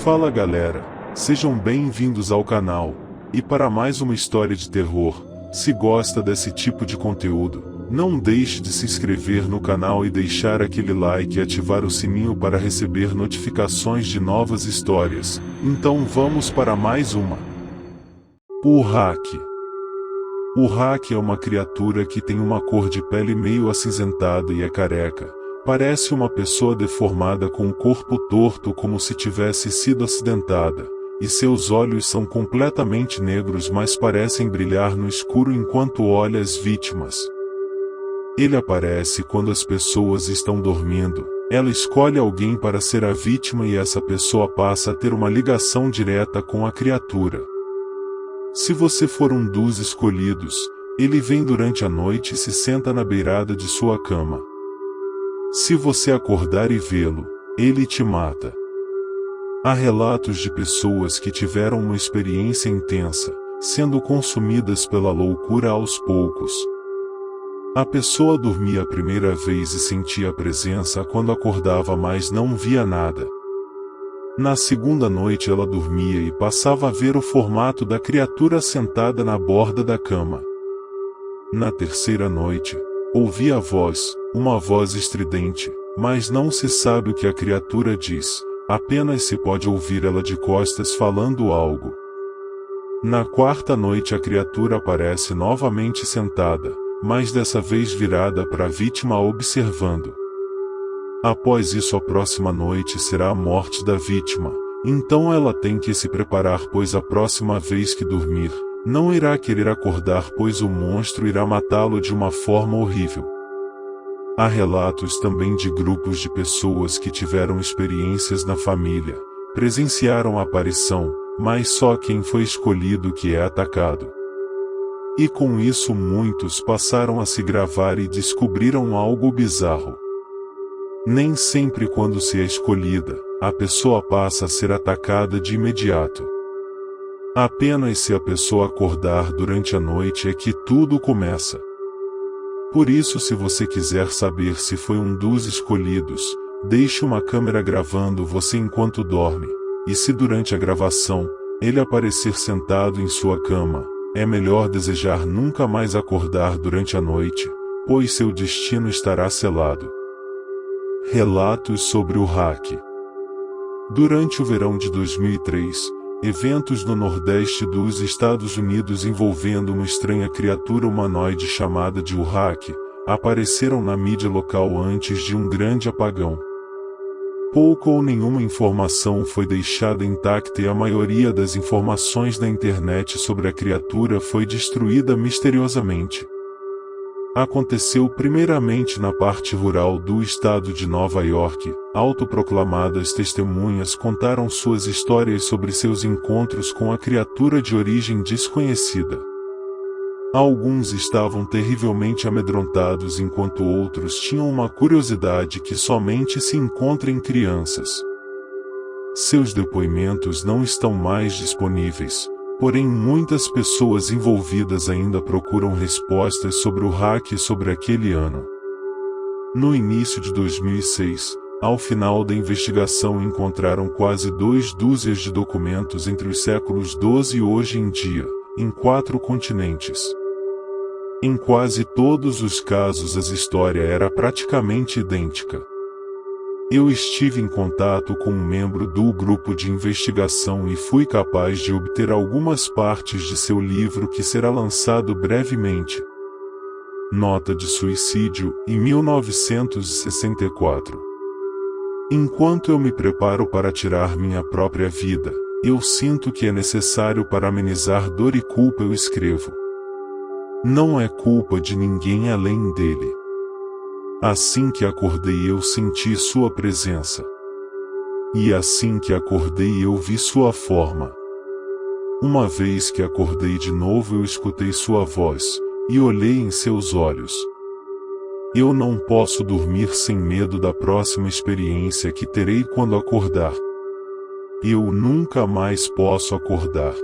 Fala galera, sejam bem-vindos ao canal, e para mais uma história de terror. Se gosta desse tipo de conteúdo, não deixe de se inscrever no canal e deixar aquele like e ativar o sininho para receber notificações de novas histórias. Então vamos para mais uma. O Urraq. O Urraq é uma criatura que tem uma cor de pele meio acinzentada e é careca. Parece uma pessoa deformada com o corpo torto como se tivesse sido acidentada, e seus olhos são completamente negros, mas parecem brilhar no escuro enquanto olha as vítimas. Ele aparece quando as pessoas estão dormindo. Ela escolhe alguém para ser a vítima e essa pessoa passa a ter uma ligação direta com a criatura. Se você for um dos escolhidos, ele vem durante a noite e se senta na beirada de sua cama. Se você acordar e vê-lo, ele te mata. Há relatos de pessoas que tiveram uma experiência intensa, sendo consumidas pela loucura aos poucos. A pessoa dormia a primeira vez e sentia a presença quando acordava, mas não via nada. Na segunda noite ela dormia e passava a ver o formato da criatura sentada na borda da cama. Na terceira noite, ouvia a voz, uma voz estridente, mas não se sabe o que a criatura diz, apenas se pode ouvir ela de costas falando algo. Na quarta noite a criatura aparece novamente sentada, mas dessa vez virada para a vítima observando. Após isso a próxima noite será a morte da vítima, então ela tem que se preparar, pois a próxima vez que dormir, não irá querer acordar, pois o monstro irá matá-lo de uma forma horrível. Há relatos também de grupos de pessoas que tiveram experiências na família, presenciaram a aparição, mas só quem foi escolhido que é atacado. E com isso muitos passaram a se gravar e descobriram algo bizarro. Nem sempre quando se é escolhida, a pessoa passa a ser atacada de imediato. Apenas se a pessoa acordar durante a noite é que tudo começa. Por isso, se você quiser saber se foi um dos escolhidos, deixe uma câmera gravando você enquanto dorme, e se durante a gravação, ele aparecer sentado em sua cama, é melhor desejar nunca mais acordar durante a noite, pois seu destino estará selado. Relatos sobre o Urraq. Durante o verão de 2003, eventos no nordeste dos Estados Unidos envolvendo uma estranha criatura humanoide chamada de Urraq, apareceram na mídia local antes de um grande apagão. Pouca ou nenhuma informação foi deixada intacta e a maioria das informações na internet sobre a criatura foi destruída misteriosamente. Aconteceu primeiramente na parte rural do estado de Nova York. Autoproclamadas testemunhas contaram suas histórias sobre seus encontros com a criatura de origem desconhecida. Alguns estavam terrivelmente amedrontados, enquanto outros tinham uma curiosidade que somente se encontra em crianças. Seus depoimentos não estão mais disponíveis. Porém, muitas pessoas envolvidas ainda procuram respostas sobre o Urraq e sobre aquele ano. No início de 2006, ao final da investigação, encontraram quase 2 dúzias de documentos entre os séculos XII e hoje em dia, em 4 continentes. Em quase todos os casos a história era praticamente idêntica. Eu estive em contato com um membro do grupo de investigação e fui capaz de obter algumas partes de seu livro que será lançado brevemente. Nota de suicídio, em 1964. Enquanto eu me preparo para tirar minha própria vida, eu sinto que é necessário para amenizar dor e culpa. Eu escrevo. Não é culpa de ninguém além dele. Assim que acordei eu senti sua presença. E assim que acordei eu vi sua forma. Uma vez que acordei de novo eu escutei sua voz, e olhei em seus olhos. Eu não posso dormir sem medo da próxima experiência que terei quando acordar. Eu nunca mais posso acordar.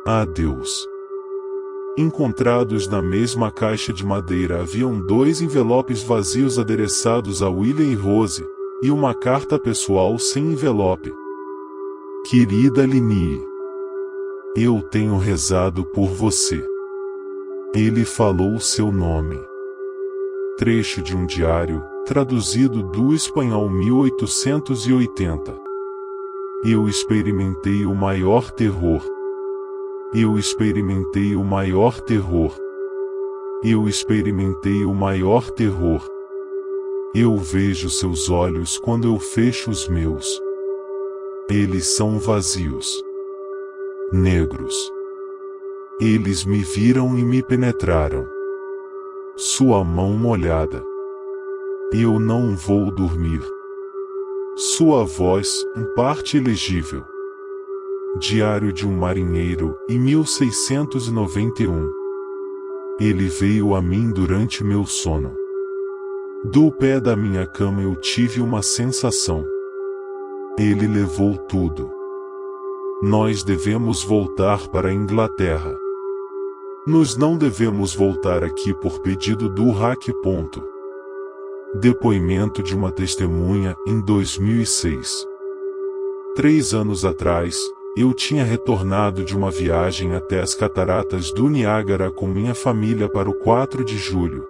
Adeus. Encontrados na mesma caixa de madeira haviam 2 envelopes vazios adereçados a William e Rose, e uma carta pessoal sem envelope. Querida Linie, eu tenho rezado por você. Ele falou seu nome. Trecho de um diário, traduzido do espanhol 1880. Eu experimentei o maior terror. Eu experimentei o maior terror. Eu experimentei o maior terror. Eu vejo seus olhos quando eu fecho os meus. Eles são vazios. Negros. Eles me viram e me penetraram. Sua mão molhada. Eu não vou dormir. Sua voz, em parte ilegível. Diário de um marinheiro, em 1691. Ele veio a mim durante meu sono. Do pé da minha cama eu tive uma sensação. Ele levou tudo. Nós devemos voltar para a Inglaterra. Nós não devemos voltar aqui por pedido do hack. Depoimento de uma testemunha em 2006. 3 anos atrás, eu tinha retornado de uma viagem até as cataratas do Niágara com minha família para o 4 de julho.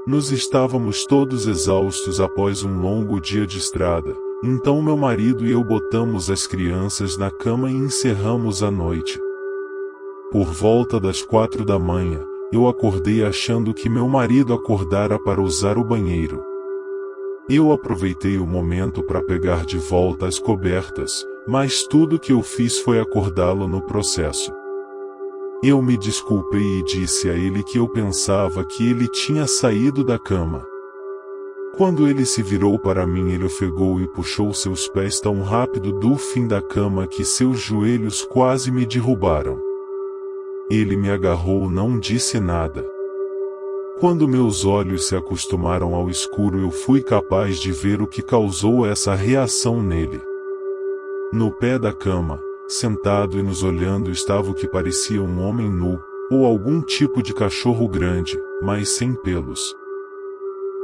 Nós estávamos todos exaustos após um longo dia de estrada, então meu marido e eu botamos as crianças na cama e encerramos a noite. Por volta das 4 da manhã, eu acordei achando que meu marido acordara para usar o banheiro. Eu aproveitei o momento para pegar de volta as cobertas, mas tudo que eu fiz foi acordá-lo no processo. Eu me desculpei e disse a ele que eu pensava que ele tinha saído da cama. Quando ele se virou para mim, ele ofegou e puxou seus pés tão rápido do fim da cama que seus joelhos quase me derrubaram. Ele me agarrou, não disse nada. Quando meus olhos se acostumaram ao escuro, eu fui capaz de ver o que causou essa reação nele. No pé da cama, sentado e nos olhando, estava o que parecia um homem nu, ou algum tipo de cachorro grande, mas sem pelos.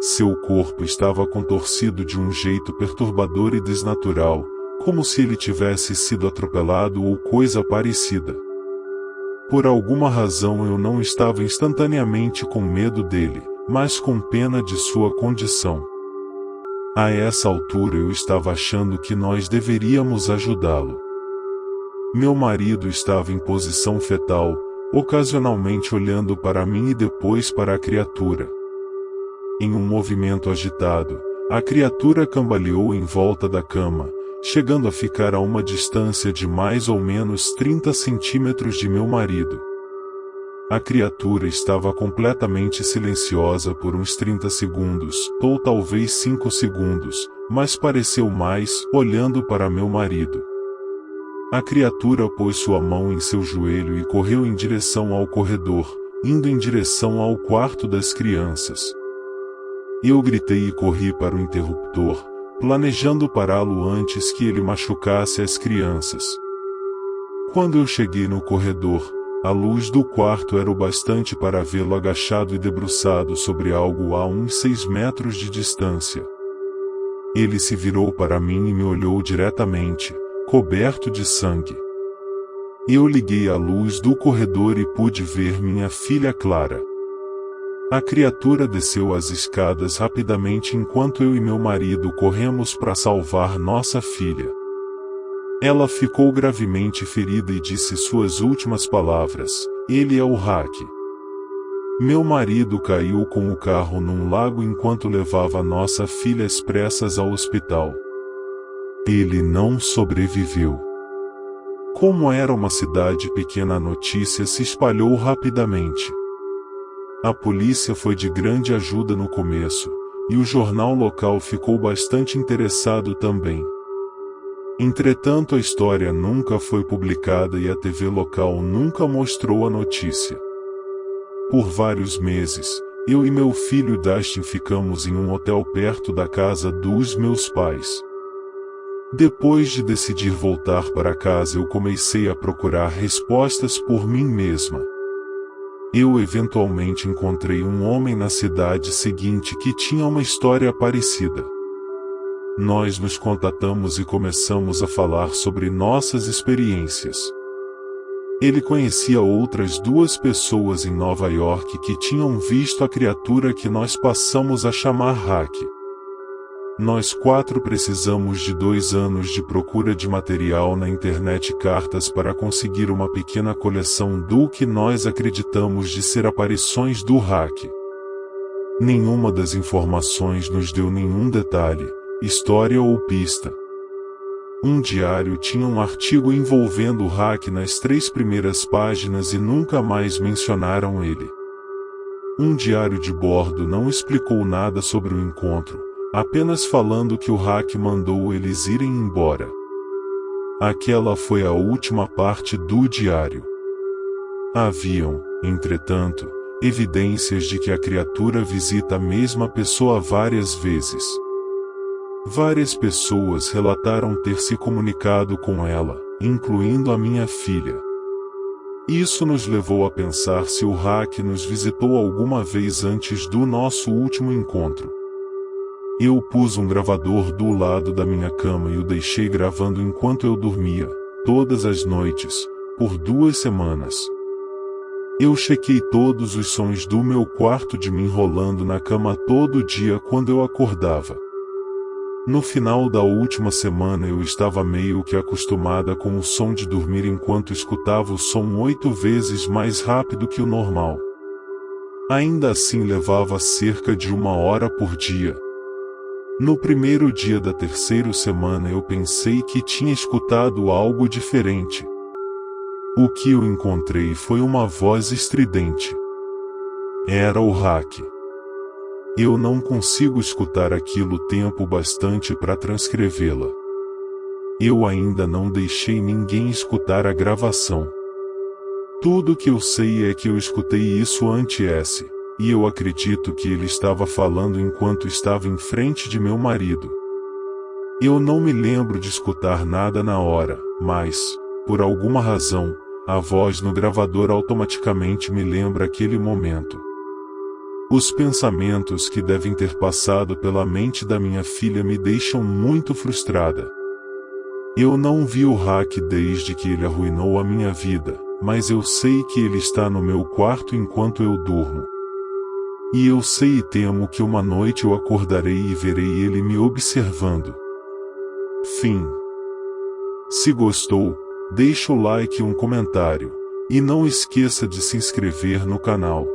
Seu corpo estava contorcido de um jeito perturbador e desnatural, como se ele tivesse sido atropelado ou coisa parecida. Por alguma razão eu não estava instantaneamente com medo dele, mas com pena de sua condição. A essa altura eu estava achando que nós deveríamos ajudá-lo. Meu marido estava em posição fetal, ocasionalmente olhando para mim e depois para a criatura. Em um movimento agitado, a criatura cambaleou em volta da cama, chegando a ficar a uma distância de mais ou menos 30 centímetros de meu marido. A criatura estava completamente silenciosa por uns 30 segundos, ou talvez 5 segundos, mas pareceu mais, olhando para meu marido. A criatura pôs sua mão em seu joelho e correu em direção ao corredor, indo em direção ao quarto das crianças. Eu gritei e corri para o interruptor, planejando pará-lo antes que ele machucasse as crianças. Quando eu cheguei no corredor, a luz do quarto era o bastante para vê-lo agachado e debruçado sobre algo a uns 6 metros de distância. Ele se virou para mim e me olhou diretamente, coberto de sangue. Eu liguei a luz do corredor e pude ver minha filha Clara. A criatura desceu as escadas rapidamente enquanto eu e meu marido corremos para salvar nossa filha. Ela ficou gravemente ferida e disse suas últimas palavras: "Ele é o hack." Meu marido caiu com o carro num lago enquanto levava nossa filha às pressas ao hospital. Ele não sobreviveu. Como era uma cidade pequena, a notícia se espalhou rapidamente. A polícia foi de grande ajuda no começo, e o jornal local ficou bastante interessado também. Entretanto, a história nunca foi publicada e a TV local nunca mostrou a notícia. Por vários meses, eu e meu filho Dustin ficamos em um hotel perto da casa dos meus pais. Depois de decidir voltar para casa, eu comecei a procurar respostas por mim mesma. Eu eventualmente encontrei um homem na cidade seguinte que tinha uma história parecida. Nós nos contatamos e começamos a falar sobre nossas experiências. Ele conhecia outras 2 pessoas em Nova York que tinham visto a criatura que nós passamos a chamar Hack. Nós 4 precisamos de 2 anos de procura de material na internet e cartas para conseguir uma pequena coleção do que nós acreditamos de ser aparições do Hack. Nenhuma das informações nos deu nenhum detalhe, história ou pista. Um diário tinha um artigo envolvendo o Hack nas 3 primeiras páginas e nunca mais mencionaram ele. Um diário de bordo não explicou nada sobre o encontro, apenas falando que o Hack mandou eles irem embora. Aquela foi a última parte do diário. Haviam, entretanto, evidências de que a criatura visita a mesma pessoa várias vezes. Várias pessoas relataram ter se comunicado com ela, incluindo a minha filha. Isso nos levou a pensar se o Hack nos visitou alguma vez antes do nosso último encontro. Eu pus um gravador do lado da minha cama e o deixei gravando enquanto eu dormia, todas as noites, por 2 semanas. Eu chequei todos os sons do meu quarto de mim rolando na cama todo dia quando eu acordava. No final da última semana eu estava meio que acostumada com o som de dormir enquanto escutava o som 8 vezes mais rápido que o normal. Ainda assim levava cerca de 1 hora por dia. No primeiro dia da 3ª semana eu pensei que tinha escutado algo diferente. O que eu encontrei foi uma voz estridente. Era o Hack. Eu não consigo escutar aquilo tempo bastante para transcrevê-la. Eu ainda não deixei ninguém escutar a gravação. Tudo que eu sei é que eu escutei isso antes, e eu acredito que ele estava falando enquanto estava em frente de meu marido. Eu não me lembro de escutar nada na hora, mas, por alguma razão, a voz no gravador automaticamente me lembra aquele momento. Os pensamentos que devem ter passado pela mente da minha filha me deixam muito frustrada. Eu não vi o Hack desde que ele arruinou a minha vida, mas eu sei que ele está no meu quarto enquanto eu durmo. E eu sei e temo que uma noite eu acordarei e verei ele me observando. Fim. Se gostou, deixa o like e um comentário, e não esqueça de se inscrever no canal.